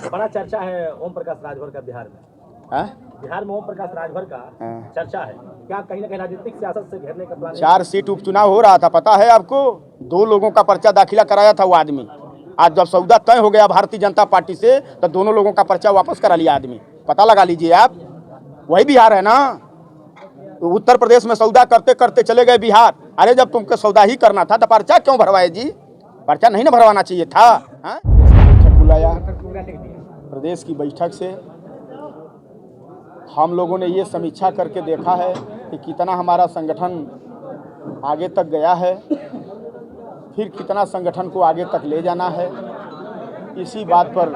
बड़ा चर्चा है ओम प्रकाश राजभर का बिहार में। बिहार में ओम प्रकाश राजभर का चर्चा है, क्या कहीं ना कहीं राजनीतिक सियासत से घेरने का प्लान? 4 सीट उपचुनाव हो रहा था, पता है आपको? 2 लोगों का पर्चा दाखिला कराया था वो आदमी। आज जब सौदा तय हो गया भारतीय जनता पार्टी से, तो दोनों लोगों का पर्चा वापस करा लिया आदमी। पता लगा लीजिए आप, वही बिहार है ना। तो उत्तर प्रदेश में सौदा करते करते चले गए बिहार। अरे जब तुमको सौदा ही करना था तो पर्चा क्यों भरवाए जी? पर्चा नहीं ना भरवाना चाहिए था। बैठक बुलाया प्रदेश की बैठक से, हम लोगों ने ये समीक्षा करके देखा है कि कितना हमारा संगठन आगे तक गया है, फिर कितना संगठन को आगे तक ले जाना है। इसी बात पर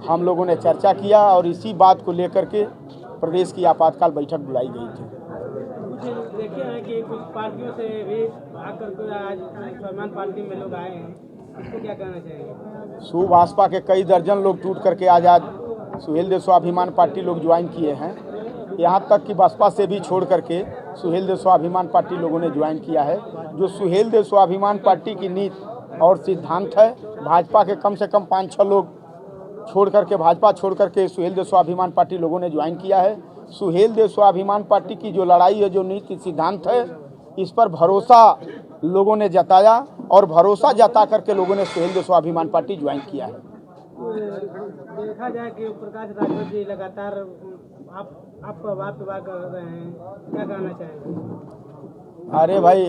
हम लोगों ने चर्चा किया और इसी बात को लेकर के प्रदेश की आपातकाल बैठक बुलाई गई थी। देखिए है कि कुछ पार्टियों से भी आकर के आज स्वाभिमान पार्टी में लोग आए हैं, इसको क्या कहना चाहिए? सुभाषपा के कई दर्जन लोग टूट करके आजाद सुहेल देव स्वाभिमान पार्टी लोग ज्वाइन किए हैं। यहाँ तक कि बसपा से भी छोड़ करके सुहेल देव स्वाभिमान पार्टी लोगों ने ज्वाइन किया है। जो सुहेल देव स्वाभिमान पार्टी की नीति और सिद्धांत है, भाजपा के कम से कम 5-6 लोग छोड़ करके, भाजपा छोड़ करके सुहेल देव स्वाभिमान पार्टी लोगों ने ज्वाइन किया है। सुहेल देव स्वाभिमान पार्टी की जो लड़ाई है, जो नीति सिद्धांत है, इस पर भरोसा लोगों ने जताया और भरोसा जता करके लोगों ने सुहेल देव स्वाभिमान पार्टी ज्वाइन किया है। देखा जाए कि प्रकाश राजभर जी लगातार आप बात कर रहे हैं, क्या कहना चाहेंगे? अरे भाई,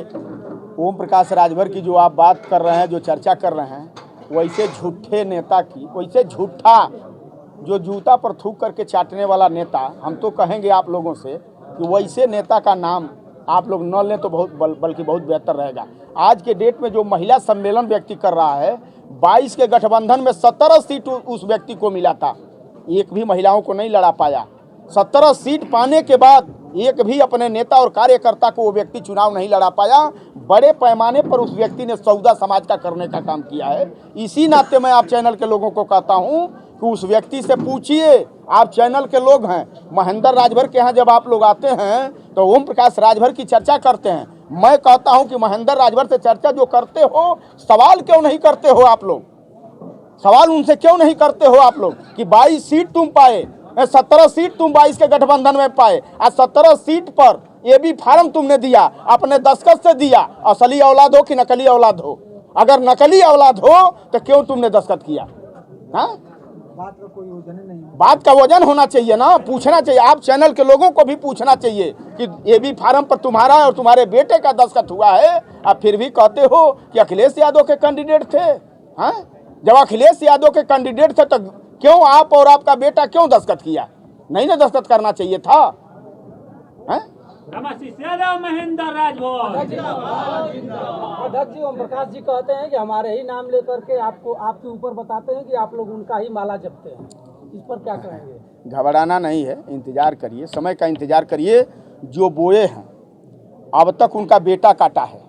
ओम प्रकाश राजभर की जो आप बात कर रहे हैं, जो चर्चा कर रहे हैं, वैसे झूठे नेता की, वैसे झूठा जो जूता पर थूक करके चाटने वाला नेता, हम तो कहेंगे आप लोगों से कि वैसे नेता का नाम आप लोग न लें तो बल्कि बहुत बेहतर रहेगा। आज के डेट में जो महिला सम्मेलन व्यक्ति कर रहा है, 22 के गठबंधन में 17 सीट उस व्यक्ति को मिला था, एक भी महिलाओं को नहीं लड़ा पाया। 17 सीट पाने के बाद एक भी अपने नेता और कार्यकर्ता को वो व्यक्ति चुनाव नहीं लड़ा पाया। बड़े पैमाने पर उस व्यक्ति ने सौदा समाज का करने का काम किया है। इसी नाते मैं आप चैनल के लोगों को कहता हूं कि उस व्यक्ति से पूछिए, आप चैनल के लोग हैं। महेंद्र राजभर के यहाँ जब आप लोग आते हैं तो ओम प्रकाश राजभर की चर्चा करते हैं। मैं कहता हूं कि महेंद्र राजभर से चर्चा जो करते हो, सवाल क्यों नहीं करते हो आप लोग? सवाल उनसे क्यों नहीं करते हो आप लोग कि 22 सीट तुम पाए, 17 सीट तुम 22 के गठबंधन में पाए, आज 17 सीट पर ये भी फार्म तुमने दिया, अपने दस्तखत से दिया। असली औलाद हो कि नकली औलाद हो? अगर नकली औलाद हो तो क्यों तुमने दस्तखत किया? हाँ, बात का कोई वजन नहीं, बात का वजन होना चाहिए ना, पूछना चाहिए। आप चैनल के लोगों को भी पूछना चाहिए कि ये भी फार्म पर तुम्हारा और तुम्हारे बेटे का दस्तखत हुआ है, आप फिर भी कहते हो कि अखिलेश यादव के कैंडिडेट थे। हाँ, जब अखिलेश यादव के कैंडिडेट थे तो क्यों आप और आपका बेटा क्यों दस्तखत किया? नहीं ना दस्तखत करना चाहिए था। महेंद्र राजभर अध्यक्ष जी ओम प्रकाश जी कहते हैं कि हमारे ही नाम लेकर के आपको आपके ऊपर बताते हैं कि आप लोग उनका ही माला जपते हैं, इस पर क्या कहेंगे? घबराना नहीं है, इंतजार करिए, समय का इंतजार करिए। जो बोए हैं अब तक उनका बेटा काटा है,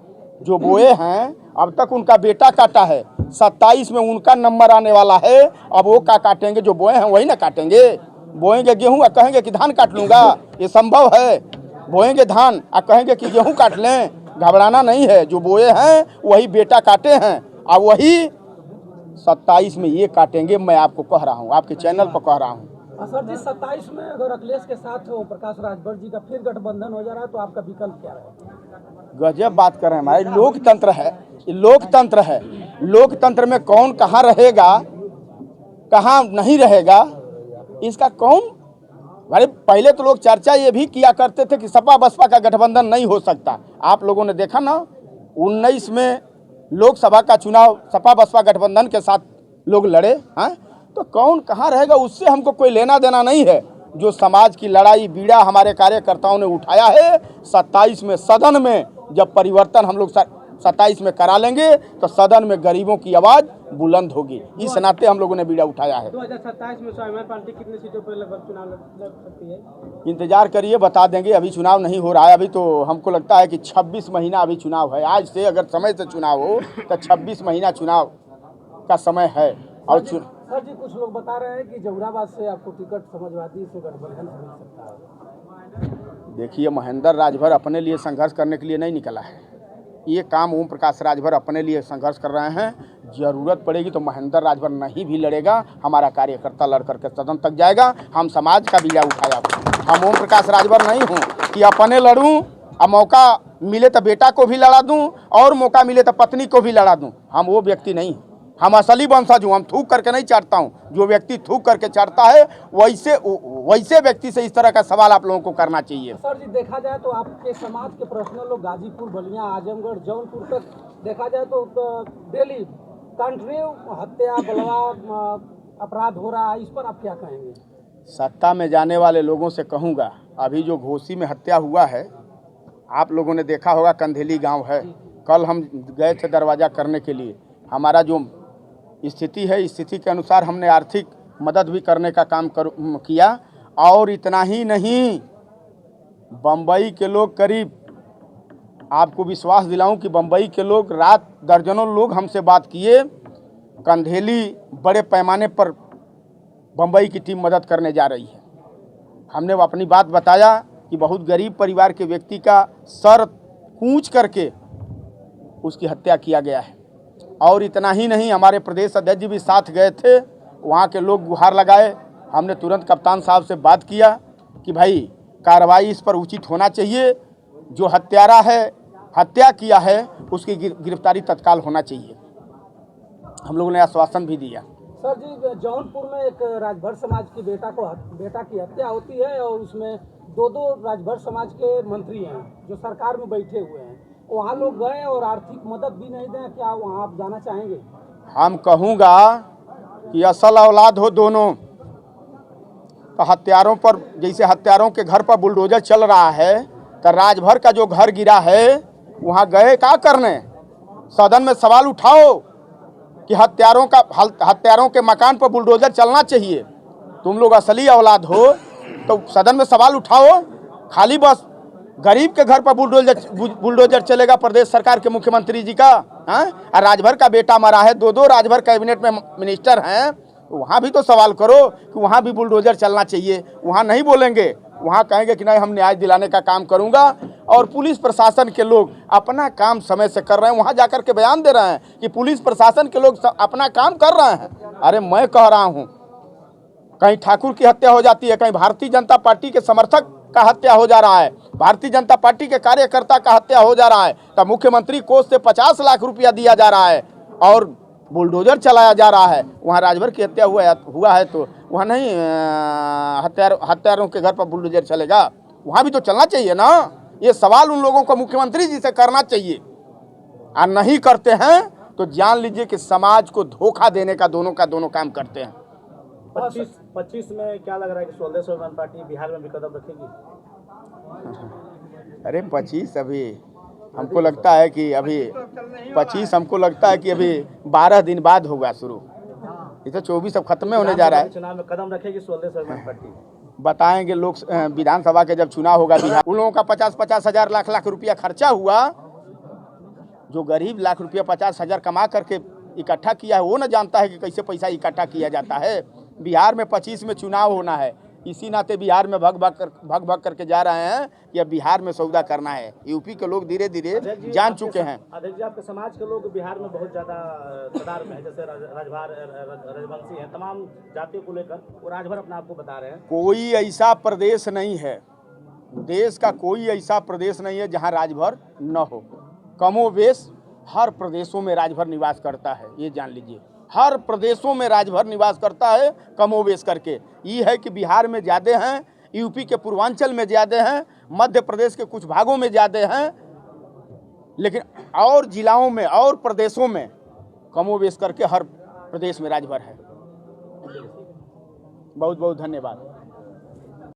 जो बोए हैं अब तक उनका बेटा काटा है। 27 में उनका नंबर आने वाला है, अब वो क्या काटेंगे? जो बोए हैं वही ना काटेंगे। बोएंगे गेहूं और कहेंगे कि धान काट लूंगा, ये संभव है? बोएंगे धान और कहेंगे कि गेहूं काट लें? घबराना नहीं है, जो बोए हैं वही बेटा काटे हैं और वही 27 में ये काटेंगे। मैं आपको कह रहा हूँ, आपके चैनल पर कह रहा हूँ। सर जी, 27 में अगर अखिलेश के साथ ओम प्रकाश राजभर जी का फिर गठबंधन हो जा रहा है तो आपका विकल्प क्या रहेगा? गजब बात कर रहे हैं। हमारे लोकतंत्र है, लोकतंत्र है। लोकतंत्र में कौन कहाँ रहेगा, कहाँ नहीं रहेगा, इसका कौन? अरे पहले तो लोग चर्चा ये भी किया करते थे कि सपा बसपा का गठबंधन नहीं हो सकता। आप लोगों ने देखा ना, 19 में लोकसभा का चुनाव सपा बसपा गठबंधन के साथ लोग लड़े। हाँ, तो कौन कहाँ रहेगा उससे हमको कोई लेना देना नहीं है। जो समाज की लड़ाई बीड़ा हमारे कार्यकर्ताओं ने उठाया है, 27 में सदन में जब परिवर्तन हम लोग 27 में करा लेंगे तो सदन में गरीबों की आवाज़ बुलंद होगी। इस नाते हम लोगों ने बीड़ा उठाया है। 2027 में स्वाभिमान पार्टी कितनी सीटों पर लगभग चुनाव लड़ सकती है? इंतजार करिए, बता देंगे। अभी चुनाव नहीं हो रहा है, अभी तो हमको लगता है कि 26 महीना अभी चुनाव है। आज से अगर समय से चुनाव हो तो 26 महीना चुनाव का समय है। और सर जी, कुछ लोग बता रहे हैं कि जहुराबाद से आपको टिकट समाजवादी से गठबंधन मिल सकता है। देखिए, महेंद्र राजभर अपने लिए संघर्ष करने के लिए नहीं निकला है, ये काम ओम प्रकाश राजभर अपने लिए संघर्ष कर रहे हैं। ज़रूरत पड़ेगी तो महेंद्र राजभर नहीं भी लड़ेगा, हमारा कार्यकर्ता लड़ करके सदन तक जाएगा। हम समाज का बीड़ा उठाया। हम ओम प्रकाश राजभर नहीं हूँ कि अपने लड़ूँ, अब मौका मिले तो बेटा को भी लड़ा दूँ और मौका मिले तो पत्नी को भी लड़ा दूँ। हम वो व्यक्ति नहीं। हम असली वंशज हूँ। हम थूक करके नहीं चाटता हूँ। जो व्यक्ति थूक करके चाटता है वैसे व्यक्ति से इस तरह का सवाल आप लोगों को करना चाहिए। सर जी, देखा जाए तो आपके समाज के पर्सनल लोग गाजीपुर, बलिया, आजमगढ़, जौनपुर तक देखा जाए तो डेली कंटिन्यू हत्या, बलवा, अपराध हो रहा है। इस पर आप क्या कहेंगे? सत्ता में जाने वाले लोगों से कहूँगा, अभी जो घोसी में हत्या हुआ है, आप लोगों ने देखा होगा, कंधेली गांव है। कल हम गए थे दरवाज़ा करने के लिए। हमारा जो स्थिति है, स्थिति के अनुसार हमने आर्थिक मदद भी करने का काम किया। और इतना ही नहीं, बम्बई के लोग करीब, आपको विश्वास दिलाऊं कि बम्बई के लोग रात दर्जनों लोग हमसे बात किए। कंधेली बड़े पैमाने पर बम्बई की टीम मदद करने जा रही है। हमने अपनी बात बताया कि बहुत गरीब परिवार के व्यक्ति का सर कूच करके उसकी हत्या किया गया है। और इतना ही नहीं, हमारे प्रदेश अध्यक्ष जी भी साथ गए थे। वहाँ के लोग गुहार लगाए। हमने तुरंत कप्तान साहब से बात किया कि भाई कार्रवाई इस पर उचित होना चाहिए। जो हत्यारा है, हत्या किया है, उसकी गिरफ्तारी तत्काल होना चाहिए। हम लोगों ने आश्वासन भी दिया। सर जी, जौनपुर में एक राजभर समाज की बेटा की हत्या होती है और उसमें दो राजभर समाज के मंत्री हैं जो सरकार में बैठे हुए हैं। वहाँ लोग गए और आर्थिक मदद भी नहीं दें। क्या वहाँ आप जाना चाहेंगे? हम कहूँगा कि असल औलाद हो दोनों, तो हत्यारों पर, जैसे हत्यारों के घर पर बुलडोजर चल रहा है, तो राजभर का जो घर गिरा है वहाँ गए क्या करने? सदन में सवाल उठाओ कि हत्यारों के मकान पर बुलडोजर चलना चाहिए। तुम लोग असली औलाद हो तो सदन में सवाल उठाओ। खाली बस गरीब के घर पर बुलडोजर चलेगा प्रदेश सरकार के मुख्यमंत्री जी का? हाँ, और राजभर का बेटा मरा है, दो राजभर कैबिनेट में मिनिस्टर हैं, वहाँ भी तो सवाल करो कि वहाँ भी बुलडोजर चलना चाहिए। वहाँ नहीं बोलेंगे, वहाँ कहेंगे कि नहीं, हम न्याय दिलाने का काम करूँगा। और पुलिस प्रशासन के लोग अपना काम समय से कर रहे हैं। वहाँ जाकर के बयान दे रहे हैं कि पुलिस प्रशासन के लोग अपना काम कर रहे हैं। अरे मैं कह रहा हूँ, कहीं ठाकुर की हत्या हो जाती है, कहीं भारतीय जनता पार्टी के समर्थक का हत्या हो जा रहा है, भारतीय जनता पार्टी के कार्यकर्ता का हत्या हो जा रहा है, तब मुख्यमंत्री कोष से 50 लाख रुपया दिया जा रहा है और बुलडोजर चलाया जा रहा है। वहाँ राजभर की हत्या हुआ है तो वहाँ नहीं हत्यारों के घर पर बुलडोजर चलेगा? वहाँ भी तो चलना चाहिए ना। ये सवाल उन लोगों को मुख्यमंत्री जी से करना चाहिए। और नहीं करते हैं तो जान लीजिए कि समाज को धोखा देने का दोनों काम करते हैं। 25 में क्या लग रहा है कि स्वदेश अभिमान पार्टी बिहार में भी कदम रखेगी? अरे 25 अभी हमको लगता है कि अभी 25 हमको लगता है कि अभी 12 दिन बाद होगा शुरू। इसे 24 अब खत्म होने जा रहा है। चुनाव में कदम रखेगी स्वदेश अभिमान पार्टी? बताएंगे लोग। विधानसभा के जब चुनाव होगा बिहार, उन लोगों का 50-50 हज़ार लाख रुपया खर्चा हुआ। जो गरीब लाख रुपया 50 हज़ार कमा करके इकट्ठा किया है, वो न जानता है कि कैसे पैसा इकट्ठा किया जाता है। बिहार में 25 में चुनाव होना है, इसी नाते बिहार में भग भग करके जा रहे हैं कि अब बिहार में सौदा करना है। यूपी के लोग धीरे धीरे जान चुके हैं। अध्यक्ष जी, आपके समाज के लोग बिहार में बहुत ज़्यादा कतार में है, जैसे राजवंशी हैं, तमाम जातियों को लेकर वो राजभर अपना आपको बता रहे हैं। कोई ऐसा प्रदेश नहीं है, देश का कोई ऐसा प्रदेश नहीं है जहाँ राजभर न हो। कमोवेश हर प्रदेशों में राजभर निवास करता है, ये जान लीजिए। हर प्रदेशों में राजभर निवास करता है कमोवेश करके। ये है कि बिहार में ज़्यादा हैं, यूपी के पूर्वांचल में ज़्यादा हैं, मध्य प्रदेश के कुछ भागों में ज़्यादा हैं, लेकिन और जिलाओं में और प्रदेशों में कमोवेश करके हर प्रदेश में राजभर है। बहुत बहुत धन्यवाद।